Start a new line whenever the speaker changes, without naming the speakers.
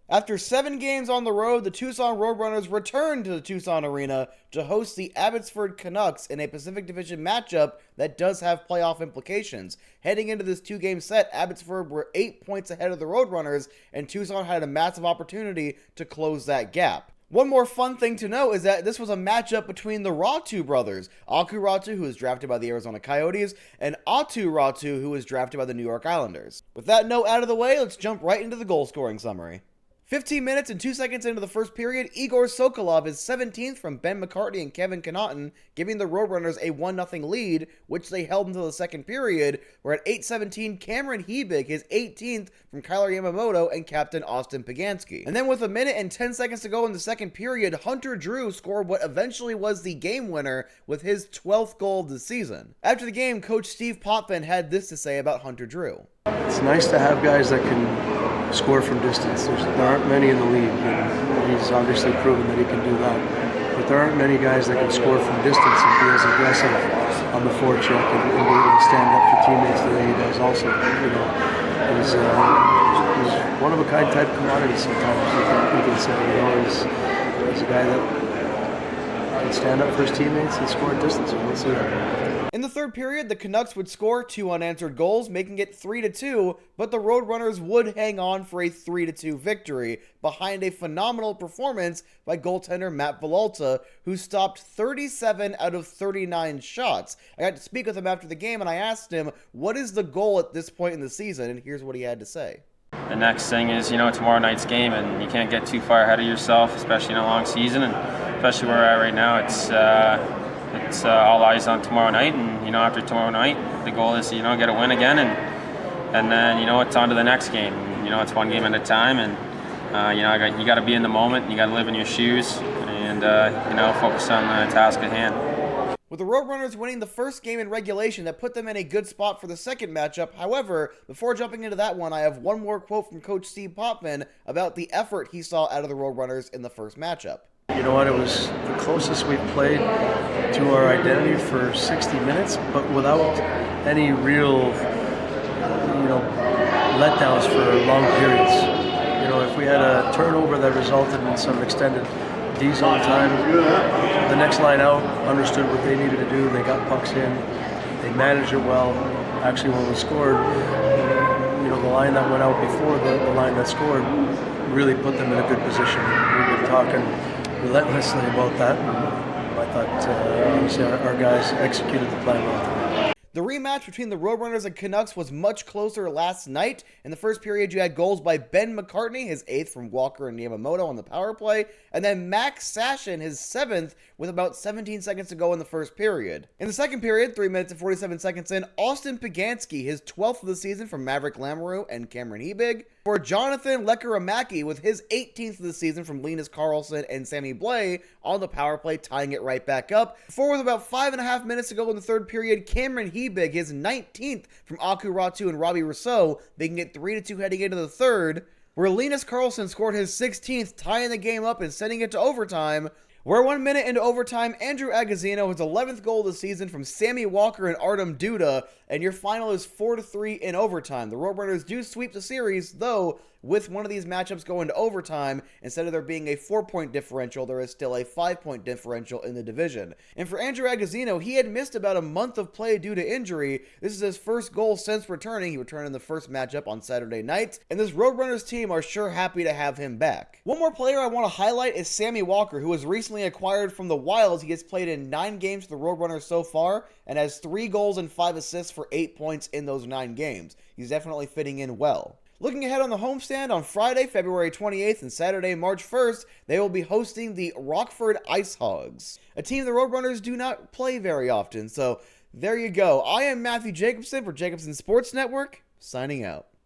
After 7 games on the road, the Tucson Roadrunners returned to the Tucson Arena to host the Abbotsford Canucks in a Pacific Division matchup that does have playoff implications. Heading into this 2-game set, Abbotsford were 8 points ahead of the Roadrunners, and Tucson had a massive opportunity to close that gap. One more fun thing to note is that this was a matchup between the Ratu brothers, Aku Ratu, who was drafted by the Arizona Coyotes, and Atu Ratu, who was drafted by the New York Islanders. With that note out of the way, let's jump right into the goal-scoring summary. 15 minutes and 2 seconds into the first period, Igor Sokolov is 17th from Ben McCartney and Kevin Connaughton, giving the Roadrunners a 1-0 lead, which they held until the second period, where at 8:17, Cameron Hebig is 18th from Kyler Yamamoto and captain Austin Pagansky. And then with a minute and 10 seconds to go in the second period, Hunter Drew scored what eventually was the game winner with his 12th goal of the season. After the game, Coach Steve Potvin had this to say about Hunter Drew.
It's nice to have guys that can score from distance. There aren't many in the league, and he's obviously proven that he can do that. But there aren't many guys that can score from distance and be as aggressive on the forecheck and be able to stand up for teammates the way he does also. He's one-of-a-kind type commodity sometimes, you can say. He's a guy that can stand up for his teammates and score at distance, and we'll see that.
In the third period, the Canucks would score 2 unanswered goals, making it 3-2, but the Roadrunners would hang on for a 3-2 victory behind a phenomenal performance by goaltender Matt Villalta, who stopped 37 out of 39 shots. I got to speak with him after the game, and I asked him, what is the goal at this point in the season? And here's what he had to say.
The next thing is, tomorrow night's game, and you can't get too far ahead of yourself, especially in a long season, and especially where we're at right now. It's all eyes on tomorrow night, and after tomorrow night, the goal is get a win again, and then it's on to the next game. It's one game at a time, and you got to be in the moment, you got to live in your shoes, and focus on the task at hand.
With the Roadrunners winning the first game in regulation, that put them in a good spot for the second matchup. However, before jumping into that one, I have one more quote from Coach Steve Potvin about the effort he saw out of the Roadrunners in the first matchup.
You know what, it was the closest we've played to our identity for 60 minutes, but without any real, letdowns for long periods. If we had a turnover that resulted in some extended D-zone time, the next line out understood what they needed to do. They got pucks in, they managed it well. Actually, when we scored, the line that went out before the line that scored really put them in a good position. We've been talking relentlessly about that, and I thought obviously our guys executed the plan well.
The rematch between the Roadrunners and Canucks was much closer last night. In the first period, you had goals by Ben McCartney, his 8th from Walker and Yamamoto on the power play, and then Max Sashin, his 7th, with about 17 seconds to go in the first period. In the second period, 3 minutes and 47 seconds in, Austin Pagansky, his 12th of the season from Maverick Lamoureux and Cameron Hebig, for Jonathan Lekaramaki with his 18th of the season from Linus Karlsson and Sammy Blais on the power play, tying it right back up. Before, with about 5.5 minutes to go in the third period, Cameron Hebig, his 19th from Aku Ratu and Robbie Rousseau, making it 3-2 heading into the third, where Linus Karlsson scored his 16th, tying the game up and sending it to overtime. Where 1 minute into overtime, Andrew Agozzino, his 11th goal of the season from Sammy Walker and Artem Duda, and your final is 4-3 in overtime. The Roadrunners do sweep the series, though, with one of these matchups going to overtime, instead of there being a 4-point differential, there is still a 5-point differential in the division. And for Andrew Agozzino, he had missed about a month of play due to injury. This is his first goal since returning. He returned in the first matchup on Saturday night, and this Roadrunners team are sure happy to have him back. One more player I want to highlight is Sammy Walker, who was recently acquired from the Wilds. He has played in 9 games for the Roadrunners so far, and has 3 goals and 5 assists for 8 points in those 9 games. He's definitely fitting in well. Looking ahead on the homestand, on Friday, February 28th and Saturday, March 1st, they will be hosting the Rockford Ice Hogs, a team the Roadrunners do not play very often. So there you go. I am Matthew Jacobson for Jacobson Sports Network, signing out.